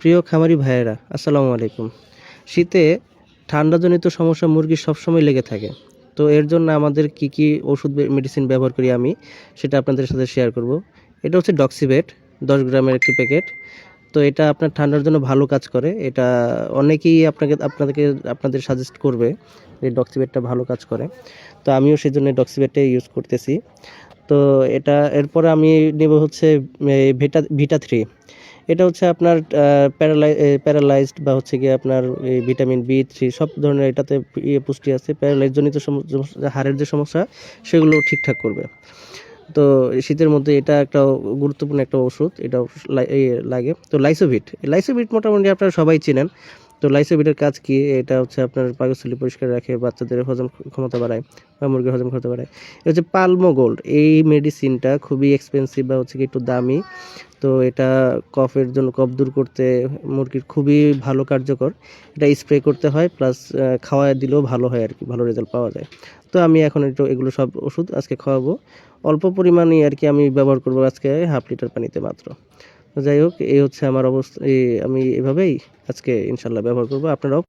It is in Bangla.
প্রিয় খামারি ভাইয়েরা, আসসালামু আলাইকুম। শীতে ঠান্ডাজনিত সমস্যা মুরগির সবসময় লেগে থাকে। তো এর জন্য আমাদের কি ওষুধ মেডিসিন ব্যবহার করি আমি, সেটা আপনাদের সাথে শেয়ার করব। এটা হচ্ছে ডক্সিভেট, 10 গ্রামের একটি প্যাকেট। তো এটা আপনার ঠান্ডার জন্য ভালো কাজ করে। এটা অনেকেই আপনাদের সাজেস্ট করবে যে ডক্সিভেটটা ভালো কাজ করে। তো আমিও সেজন্য ডক্সিভেটটাই ইউজ করতেছি। তো এরপরে আমি নেব হচ্ছে ভিটা 3। এটা হচ্ছে আপনার প্যারালাইজড বা হচ্ছে গিয়ে আপনার এই ভিটামিন বি 3 সব ধরনের এটাতে পুষ্টি আছে। প্যারালাইজ জনিত হাড়ের যে সমস্যা সেগুলো ঠিকঠাক করবে। তো শীতের মধ্যে এটা একটা গুরুত্বপূর্ণ একটা ওষুধ। এটা লাগে। তো লাইসোভিট মোটামুটি আপনারা সবাই চেনেন। তো লাইসোভিটের কাজ কি? এটা হচ্ছে আপনার পাকস্থলী পরিষ্কার রাখে, বাচ্চাদের হজম ক্ষমতা বাড়ায় বা মুরগির হজম ক্ষমতা বাড়ায়। এটা হচ্ছে পালমো গোল্ড। এই মেডিসিনটা খুবই এক্সপেন্সিভ বা হচ্ছে কি একটু দামি। তো এটা কফের জন্য, কফ দূর করতে মুরগির খুবই ভালো কার্যকর। এটা স্প্রে করতে হয়, প্লাস খাওয়ায় দিলেও ভালো হয় আর কি, ভালো রেজাল্ট পাওয়া যায়। তো আমি এখন একটু এগুলো সব ওষুধ আজকে খাওয়াবো। অল্প পরিমাণেই আর কি আমি ব্যবহার করব আজকে, 1/2 লিটার পানিতে মাত্র। তো যাই হোক, এই হচ্ছে আমার অবস্থা। আমি এভাবেই আজকে ইনশাল্লাহ ব্যবহার করব। আপনারাও